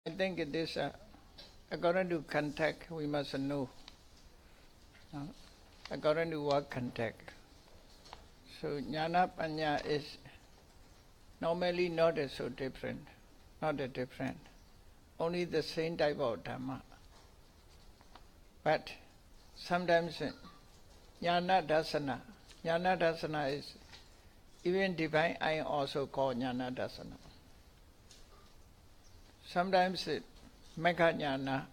I think it is according to contact we must know. According to what contact. So jnana panya is normally not so different, not that different. Only the same type of Dhamma. But sometimes jnana dasana is even divine I also call jnana dasana. Sometimes Megha Jnana,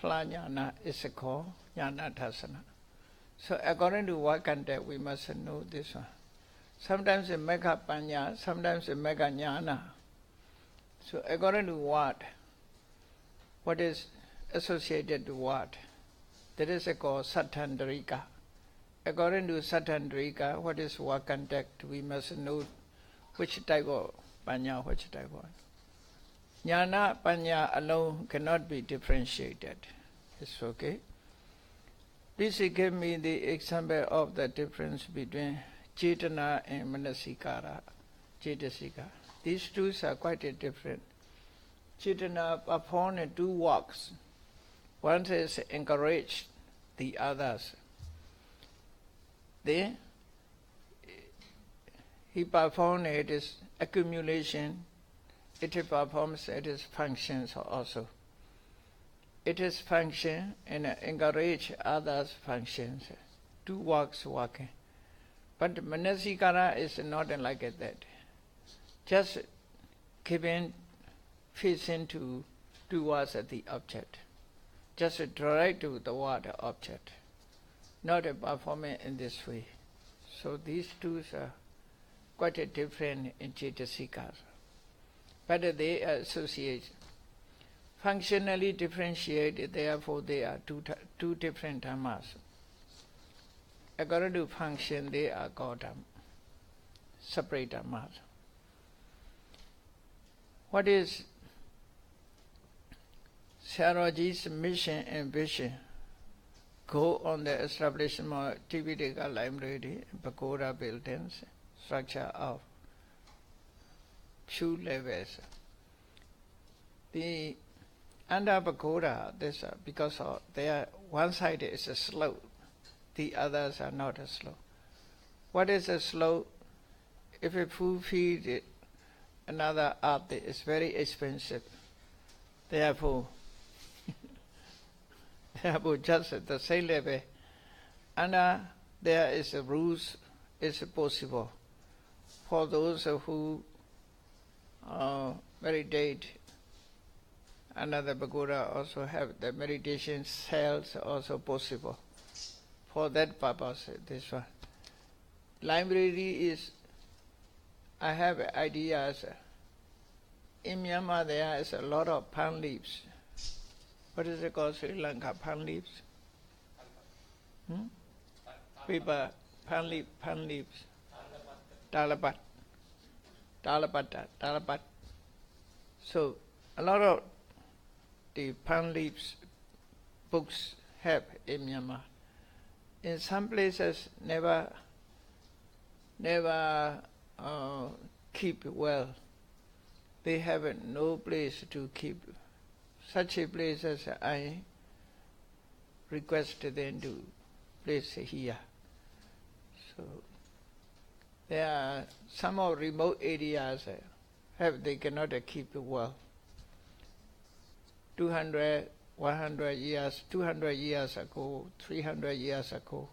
Phala Jnana is called Jnana Dasana. So according to what context we must know this one. Sometimes Megha Panya, sometimes Megha Jnana. So according to what is associated to what? That is called Sattandrika. According to Sattandrika, what is what context we must know which type of Panya, which type of. Jnana, Panya alone cannot be differentiated. It's okay. Please give me the example of the difference between Cetana and Manasikara. Cetasika. These two are quite different. Cetana perform two works. One is encourage the others. Then he performs it is accumulation. It performs its functions also. It is function and encourage others' functions. Two works working. But Manasikara is not like that. Just giving facing towards the object. Just direct to the word object. Not performing in this way. So these two are quite different in Cetasika. But they are associated, functionally differentiated, therefore they are two different dhammas. According to function, they are called separate dhammas. What is Sayadawji's mission and vision? Go on the establishment of Tipitaka library, pagoda buildings, structure of few levels. The under pagoda, this because of their one side is a slope, the others are not a slope. What is a slope? If you feed it, another earth is very expensive. Therefore, just at the same level, under there is a rules is possible for those who meditate. Another pagoda also have the meditation cells also possible. For that purpose, this one. Library is, I have ideas. In Myanmar there is a lot of palm leaves. What is it called, Sri Lanka? Palm leaves? Paper, palm leaves. Talapat. So a lot of the palm leaves books have in Myanmar. In some places never keep well. They have no place to keep. Such a place as I request them to place here. So there are some of remote areas they cannot keep well. 200, 100 years, 200 years ago, 300 years ago,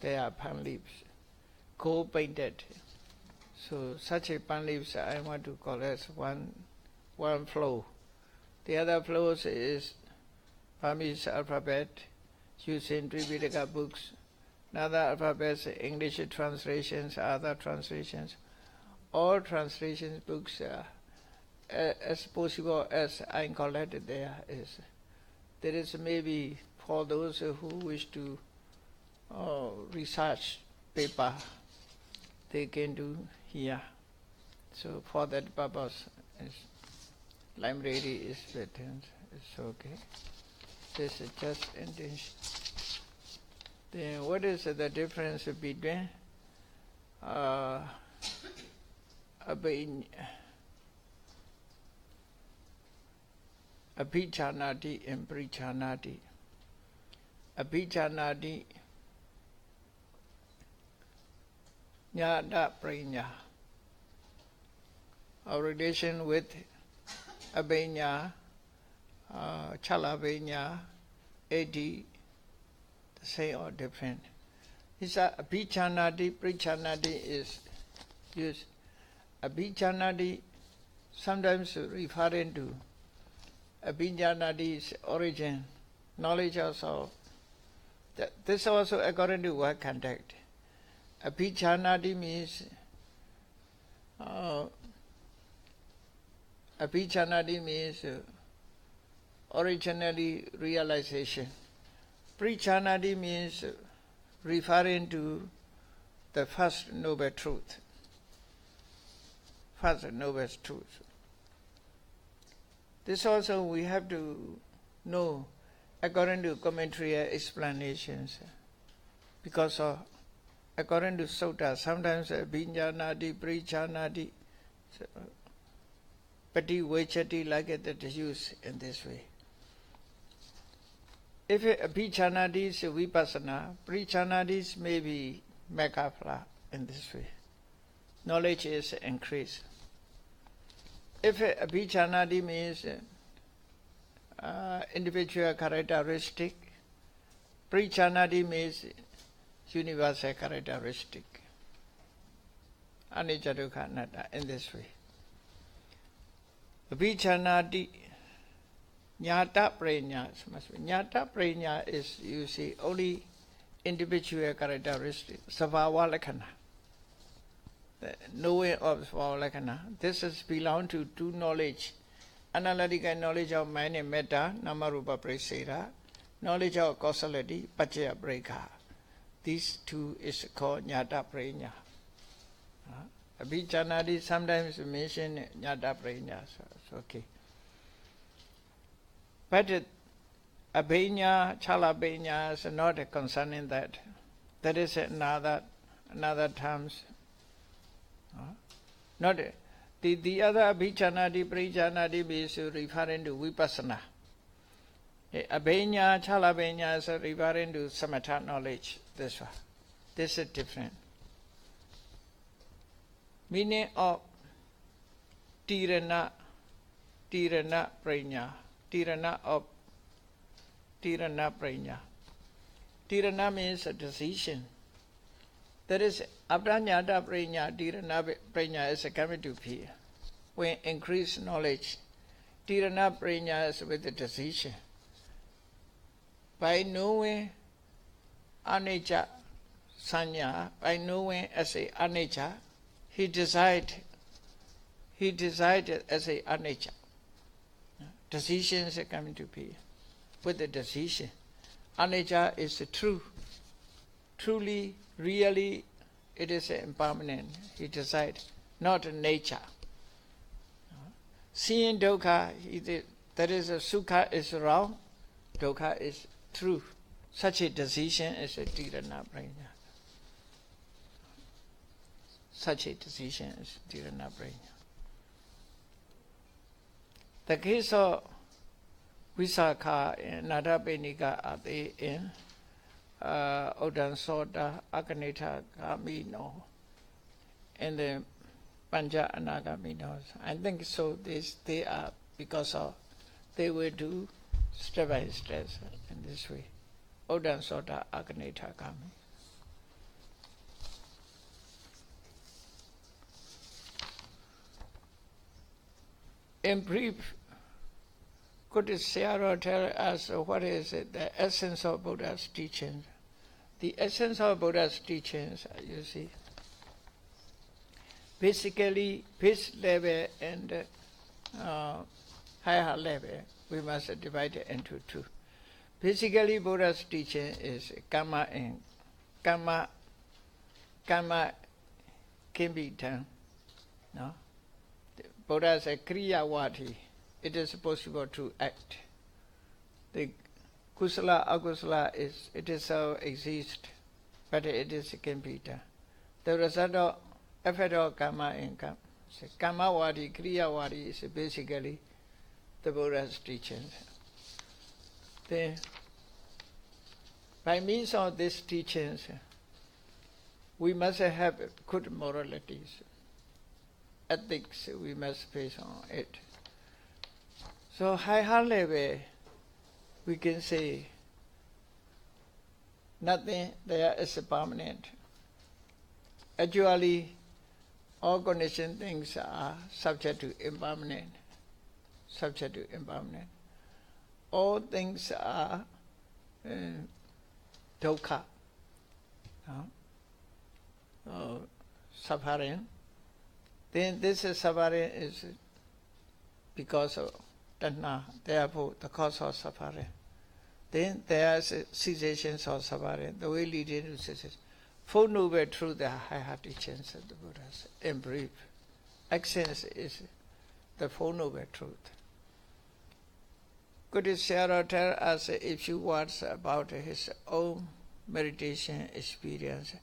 there are palm leaves, gold painted. So such a palm leaves I want to collect one floor. The other floors is Burmese alphabet using Tripitaka books. Another alphabets, English translations, other translations. All translation books as possible as I collected there is maybe for those who wish to research paper, they can do here. So for that purpose, library is written. It's okay. This is just intention. Then what is the difference between abhichanati and prichanati. Abhichanati Nyada Pranya. Our relation with Abhenya, Chalavenya, Edi, the same or different. This abhichanati, prichanati is used. Abhichanati sometimes referring to abhichanati's origin, knowledge also. This also according to word contact. Abhichanati means originally realization. Prichanati means referring to the first noble truth. First noble truth. This also we have to know according to commentary explanations. Because according to Sutta, sometimes Abhichanati, Prichanati, Pati Vechati like it that is used in this way. If Abhichanati is Vipassana, Prichanati may be Megaphala in this way. Knowledge is increased. If Abhichanati means individual characteristic, Prichanati means universal characteristic. Anicca dukkha anatta in this way. Abhichanati Nyata Pranya. Nyata Pranya is, you see, only individual characteristic. Sabhava Lakkhana. The knowing of Sabhava Lakkhana. This is belong to two knowledge. Analytical knowledge of mind and metta, Namarupa Prasera. Knowledge of causality, Pachaya Breka. These two is called Nyata Pranya. Abhichanati sometimes mention Nyata Pranya. So okay. But Abhenya, Chalabhenya is not concerning that. That is another terms. Not the other Abhichanati, Prichanati is referring to Vipassana. Abhenya, Chalabhenya is referring to Samatha knowledge. This one. This is different. Meaning of Tirana Pranya. Tirana Pranya. Tirana means a decision. That is, Abhanyata Pranya, Tirana Pranya is coming to appear. When increased knowledge, Tirana Pranya is with the decision. By knowing anicca sanya, by knowing as a anicca, he decided as a anicca. Decisions are coming to be. With the decision, anicca is the true. Truly, really, it is impermanent. He decides, not nature. Seeing dukkha, that is, sukha is wrong, dukkha is true. Such a decision is a tirana pranya. Such a decision is tirana pranya. The case of Visakha and Nadapenika are they in Odansota, Akanita Gamino, and the Panja Anagaminos. I think so. They are because of they will do step by step in this way. Odansota, Akanita Gami. In brief, could Sayadaw tell us what is it, the essence of Buddha's teachings? The essence of Buddha's teachings, you see, basically base level and higher level, we must divide it into two. Basically, Buddha's teaching is karma and karma can be done. No? Buddha said kriyavati. It is possible to act. The kusala, akusala exist, but it can be done. The result of effort of karma and karma. So karmavati, kriyavati is basically the Buddha's teachings. Then, by means of these teachings, we must have good moralities, ethics. We must base on it. So, higher level, we can say nothing there is permanent. Actually, all conditioned things are subject to impermanent. Subject to impermanent. All things are dukkha, suffering. Then this suffering is because of tanha, therefore the cause of suffering. Then there is cessation of suffering, the way leading to cessation. Four Noble Truths, the higher teachings of the Buddhas. In brief, essence is the Four Noble Truths. Good Sayadaw tells us a few words about his own meditation experience,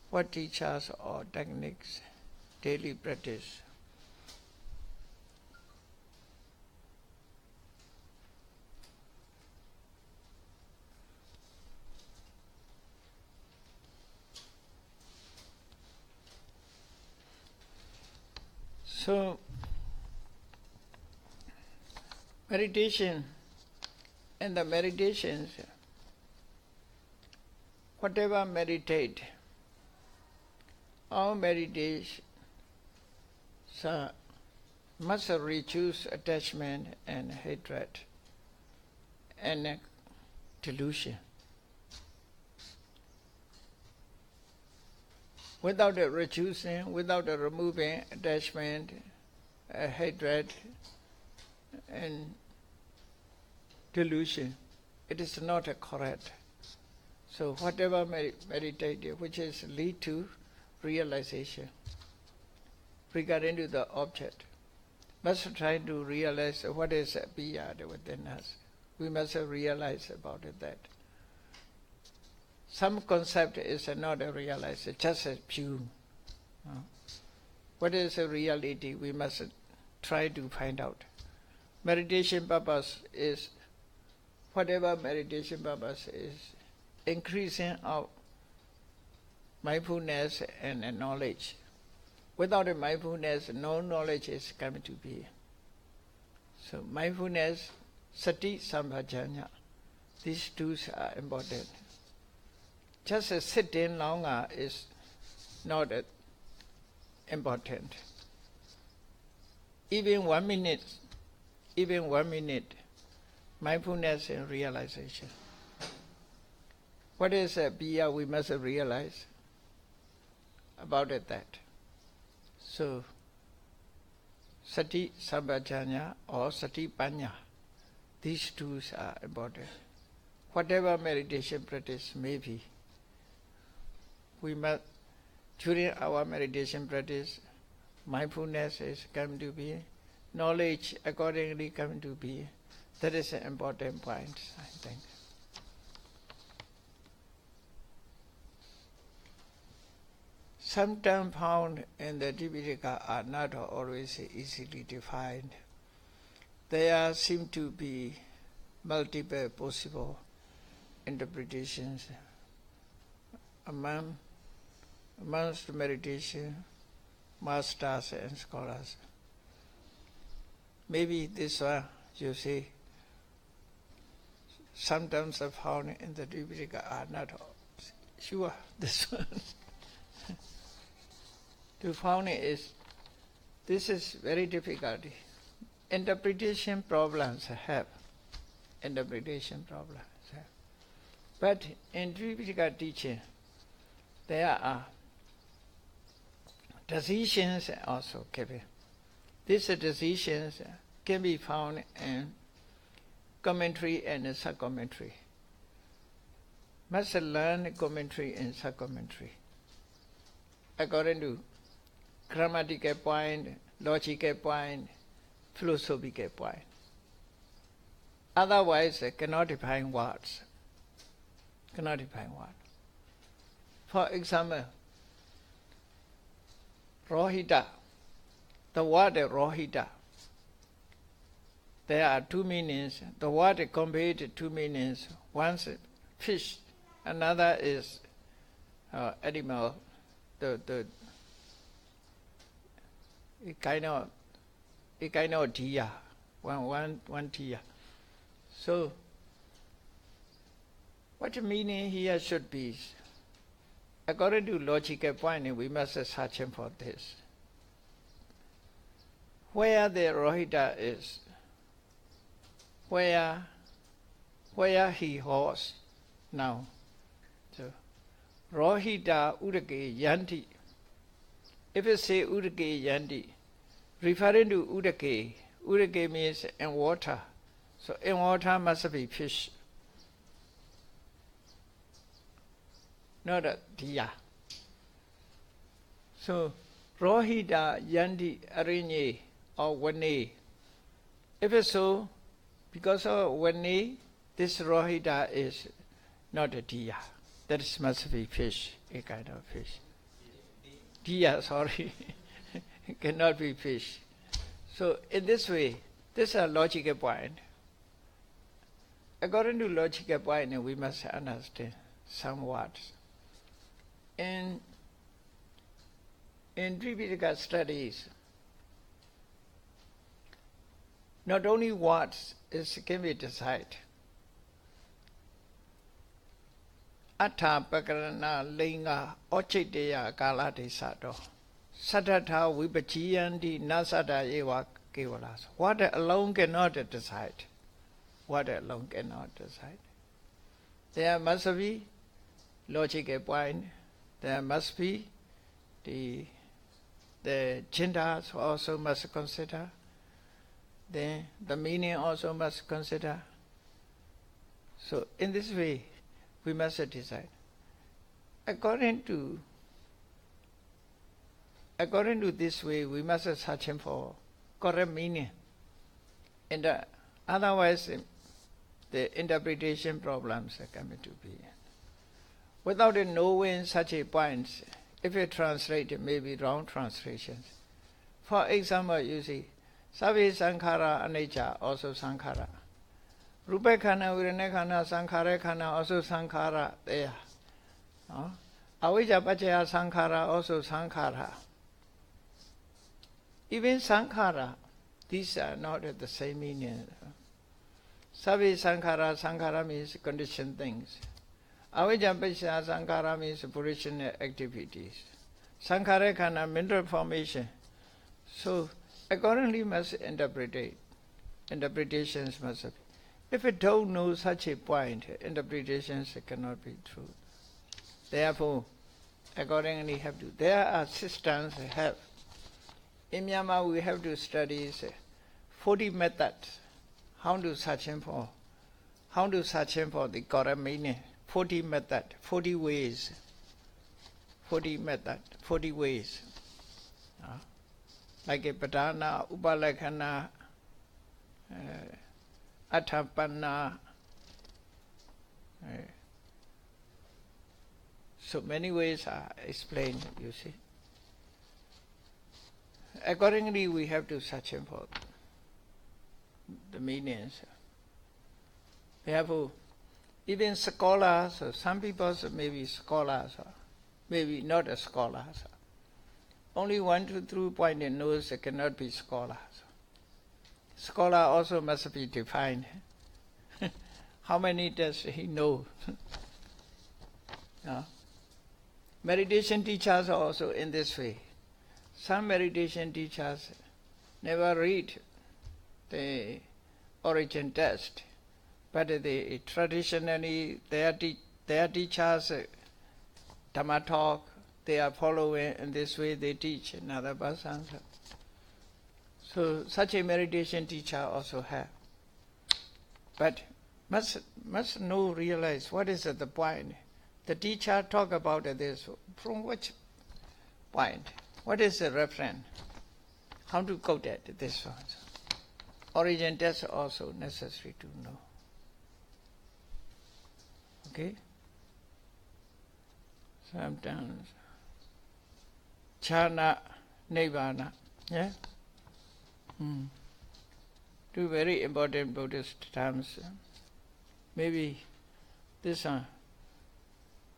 what teachers or techniques, daily practice. So, meditation and the meditations, whatever meditate, all meditation must reduce attachment and hatred and delusion. Without reducing, without removing attachment, hatred, and delusion, it is not correct. So whatever meditate, which is lead to realization regarding to the object, must try to realize what is beyond within us. We must realize about it that some concept is not realized, just as pure. What is a reality? We must try to find out. Meditation purpose is, whatever meditation purpose is, increasing of mindfulness and knowledge. Without a mindfulness, no knowledge is coming to be. So mindfulness, sati, sampajanya, these two are important. Just sitting longer is not important. Even 1 minute, mindfulness and realization. What is Biya we must realize about it that. So, sati sampajanya or sati panya, these two are important. Whatever meditation practice may be, we must, during our meditation practice, mindfulness is coming to be, knowledge accordingly coming to be. That is an important point, I think. Some terms found in the Tipitaka are not always easily defined. There seem to be multiple possible interpretations amongst meditation masters and scholars. Maybe this one, you see, sometimes are found in the Tipitaka are not sure. This one to find is, this is very difficult. Interpretation problems have. But in Tipitaka teaching, there are decisions also given. These decisions can be found in commentary and sub-commentary. Must learn commentary and sub-commentary according to grammatical point, logical point, philosophical point. Otherwise, cannot define words. For example, Rohita, the word Rohita, there are two meanings. The word conveyed two meanings. One's fish, another is animal. The a kind of deer, one deer. So, what the meaning here should be? According to logical point, we must search for this. Where the Rohita is, where he was now. So, Rohita Udake Yanti. If you say Udake Yanti, referring to Udake, Udake means in water. So in water must be fish. Not a deer. So Rohita Yanti Arinye or Wane. If it's so, because of Wane, this Rohita is not a deer. That must be fish, a kind of fish. Deer, sorry. Cannot be fish. So in this way, this is a logical point. According to logical point, we must understand some words. In Tripitaka studies, not only words can be decided. Atta pakarana linga ochiteya kalati sato. Sadatha vipachiyanti nasada eva kevalas. Water alone cannot decide. Water alone cannot decide. There must be logical point. There must be the genders also must consider. Then the meaning also must consider. So in this way, we must decide. According to this way, we must search for correct meaning. And otherwise, the interpretation problems are coming to be. Without knowing such a point, if you translate, it may be wrong translations. For example, you see, Savi Sankhara Anicca, also Sankhara. Rupa Khana, Virana Khana, Sankhara Khana, also Sankhara, there. Avijja Paccaya Sankhara, also Sankhara. Even Sankhara, these are not the same meaning. Savi Sankhara, Sankhara means conditioned things. Avijja Paccaya Sankhara means volitional activities. Sankhara Khana, mental formation. So, accordingly must interpretations must be. If you don't know such a point, interpretations cannot be true. Therefore, accordingly have to. There are systems have. In Myanmar, we have to study 40 methods. How to search for the correct meaning. 40 methods, 40 ways. 40 methods, 40 ways. Like a Padana, Upalakhana, Athapanna. So many ways are explained, you see. Accordingly, we have to search for the meanings. Therefore, even scholars, some people may be scholars, maybe not a scholars. Only 1 to 3 point in knows cannot be scholars. Scholar also must be defined. How many does he know? Meditation teachers are also in this way. Some meditation teachers never read the origin text, but they traditionally their teachers Dhamma talk, they are following in this way, they teach another person. So such a meditation teacher also have. But must know, realize what is the point. The teacher talk about this, from which point? What is the reference? How to quote it, this one. Origin text also necessary to know. Okay? Sometimes Chana Nirvana. Yeah? two very important Buddhist terms. Maybe this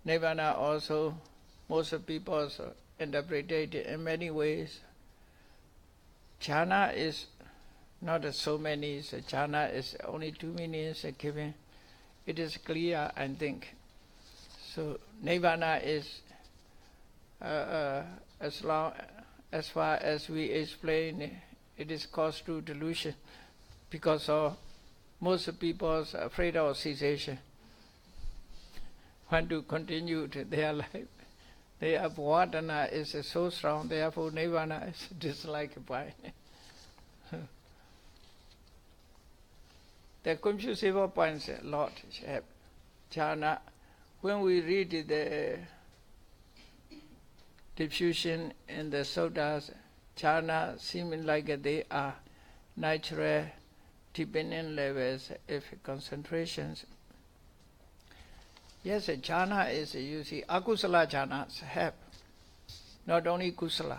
Nirvana also, most of people also interpret it in many ways. Jhana is not so many, so jhana is only two meanings given. It is clear, I think. So Nirvana is as far as we explain, it is caused through delusion, because of most people are afraid of cessation, want to continue their life. Their Bhavadana is so strong, therefore Nirvana is disliked by. The confusing points a lot. Jhana, when we read the diffusion in the suttas, jhana seeming like they are natural dependent levels of concentrations. Yes, jhana is, you see, akusala jhanas have, not only kusala.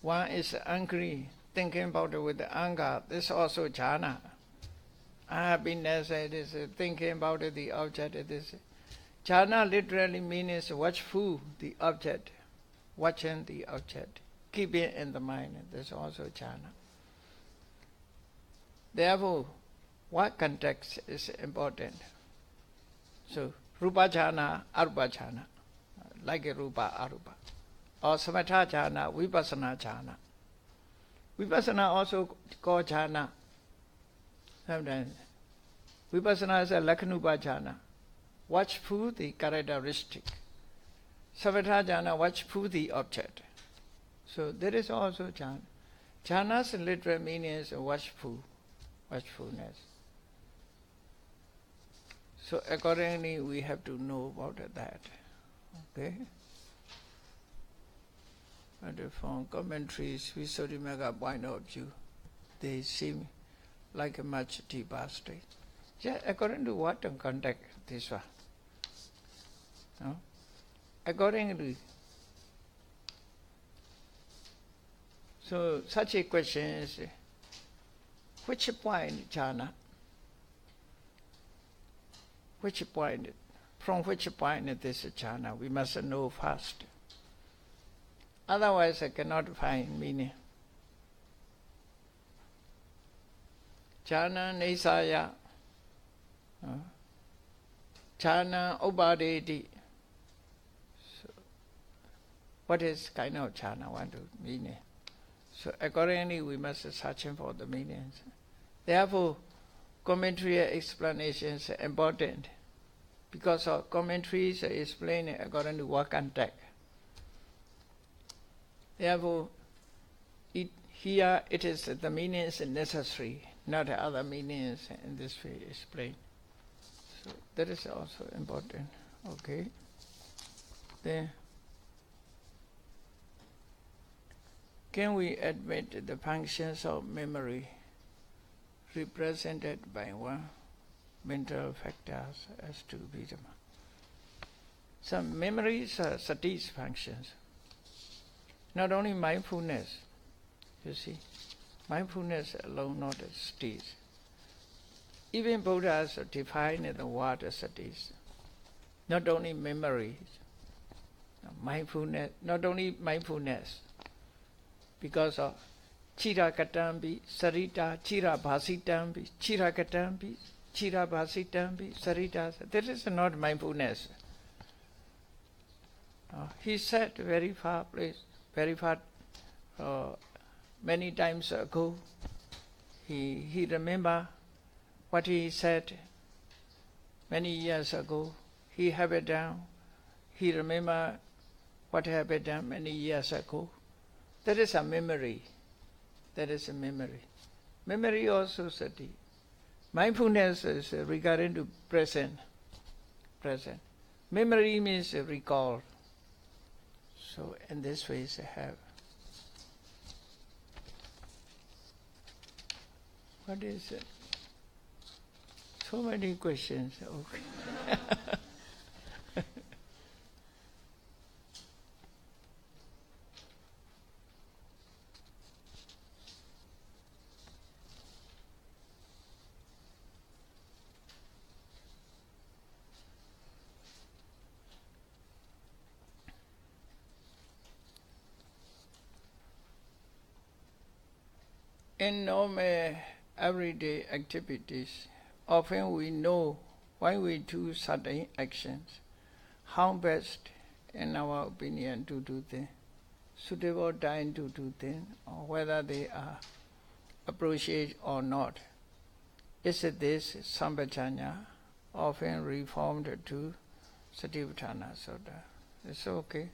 One is angry, thinking about it with anger, this is also jhana. Happiness, it is thinking about it, the object, it is. Jhana literally means watchful, the object, watching the object, keeping it in the mind, this is also jhana. Therefore, what context is important? So, rupa jhana, arupa jhana, like a rupa, arupa. Or samatha jhana, vipassana jhana. Vipassana also called jhana. Sometimes vipassana is a lakhanupa jhana. Watchful the characteristic. Samatha jhana, watchful the object. So there is also jhana. Jhana's literal meaning is watchful, watchfulness. So accordingly we have to know about that. Okay? And from commentaries, Visuddhimagga point of view, they seem like a much deeper state. Yeah, according to what context this one? No? Accordingly. So such a question is, which point jhana? Which point? From which point this jhana? We must know first. Otherwise I cannot find meaning. Jhana nisaya, jhana upadeti. So, what is kind of jhana? Want to meaning? So accordingly we must search for the meanings. Therefore, commentary explanations are important, because of commentaries are explaining according to what context. Therefore, here it is the meanings necessary, not other meanings in this way explained. So that is also important. Okay. Then, can we admit the functions of memory represented by one mental factors as to be Dhamma? Some memories are sati's functions. Not only mindfulness, you see, mindfulness alone not as sati. Even Buddhas define the word as sati. Not only memory, mindfulness, not only mindfulness, because of chirakatambi, sarita, chirabhasitambi, chirakatambi, chirabhasitambi, sarita. That is not mindfulness. He said very far place, very far, many times ago. He remember what he said many years ago. He have it down. He remember what happened done many years ago. That is a memory. That is a memory. Memory also sati. Mindfulness is regarding to present. Present. Memory means recall. So in this way I have. What is it? So many questions. Okay. In normal everyday activities, often we know why we do certain actions, how best, in our opinion, to do them, suitable time to do them, or whether they are appropriate or not. Is this Sampajanya, often reformed to Satipatthana Sutta? It's okay.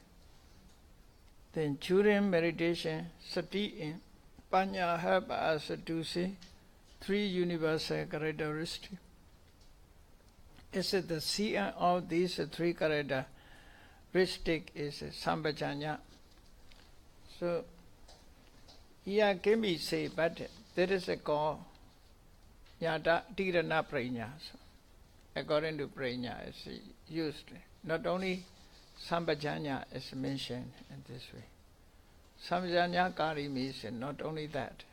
Then during meditation, Sati in Panya help us to see three universal characteristics. Is it the seeing of these three characteristics is Sampajanya? So, here can be said, but there is a call, Yata Tirana Prajna. According to Prajna, is used. Not only Sampajanya is mentioned in this way. Sampajanya Kari means not only that.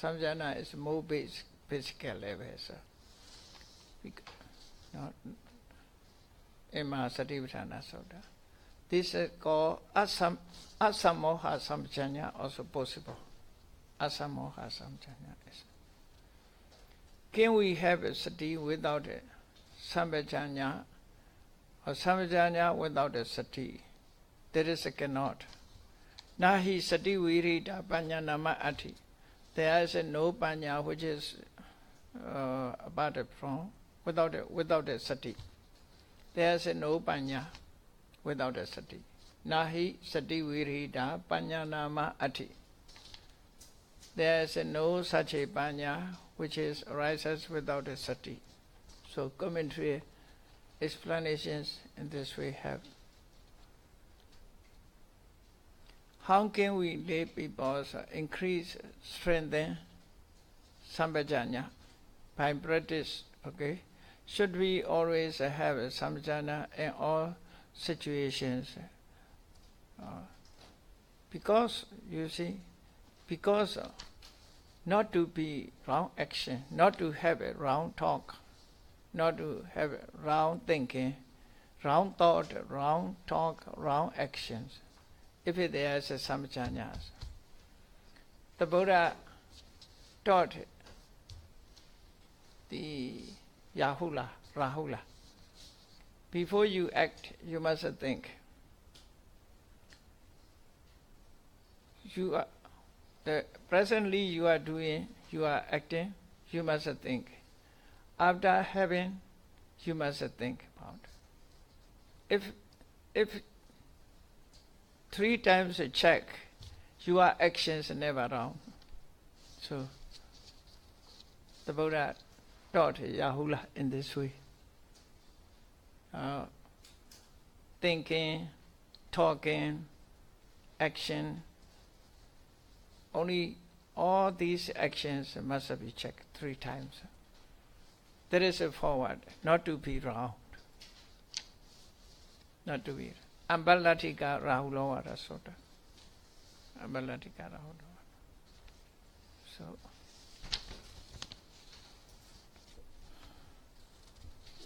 Sampajanya is more basic level. Not in Satipatthana Sutta. This is called Asamoha Sampajanya, also possible. Asamoha Sampajanya is. Can we have a sati without a Sampajanya, or Sampajanya without a sati? There is a cannot. Nahi sati virita panya nama ati. There is no panya which is apart from, without a sati. There is no panya without a sati. Nahi sati virita panya nama ati. There is no such a panya which arises without a sati. So commentary explanations in this way have. How can we lay people increase, strengthen Sampajanya by practice? Okay, should we always have Sampajanya in all situations? Because you see, because not to be wrong action, not to have a wrong talk, not to have wrong thinking, wrong thought, wrong talk, wrong actions. If there is a Sampajanya, the Buddha taught the Rahula. Before you act, you must think. Presently you are acting, you must think. After having, you must think about. If 3 times a check, your actions are never wrong. So the Buddha taught Rahula in this way. Thinking, talking, action, only all these actions must be checked 3 times. There is a forward, not to be wrong. Not to be. Ambalatika Rahulavara Sutta. Ambalatika Rahulavara. So,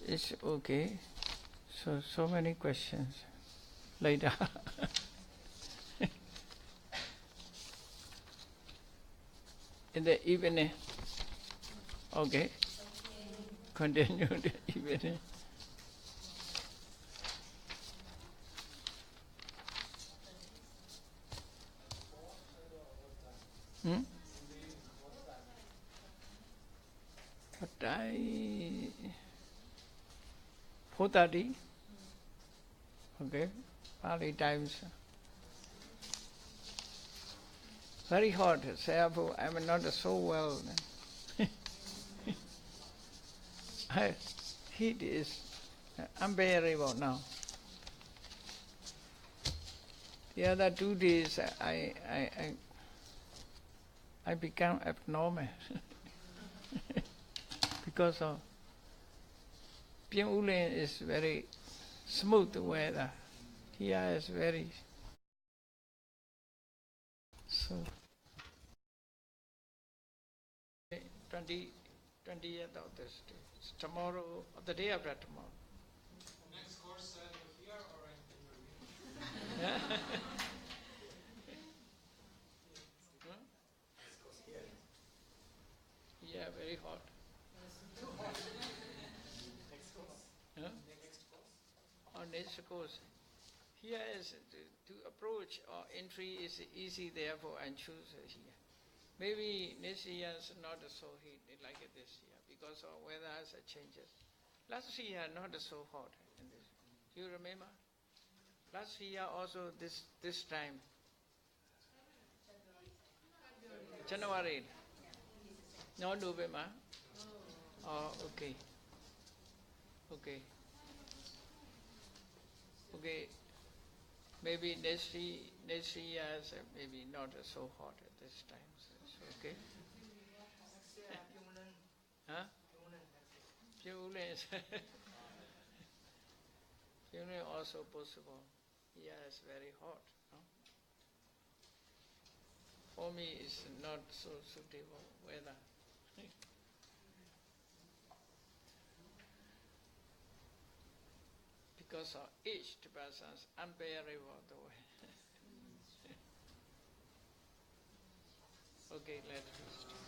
it's okay. So many questions later. In the evening. Okay. Continue the evening. What time? 4:30. Okay. Early times. Very hot. Sayadaw, I'm not so well. Heat is unbearable now. The other 2 days I become abnormal because of Pyongyang is very smooth weather. Here is very so 20th of this day. It's tomorrow, or the day after tomorrow. Next course here or in your very hot. Next course. Huh? Next course. On next course. Here is to approach or entry is easy, therefore I choose here. Maybe next year is not so heat like this year because of weather changes. Last year not so hot in this. You remember? Last year also this time. January. No November. Oh, okay. Okay. Okay. Maybe next year maybe not so hot at this time. So, okay. Huh? Funeral also possible. Here is very hot. No? For me, it's not so suitable weather. Because of aged persons, unbearable the way. Okay, let's start.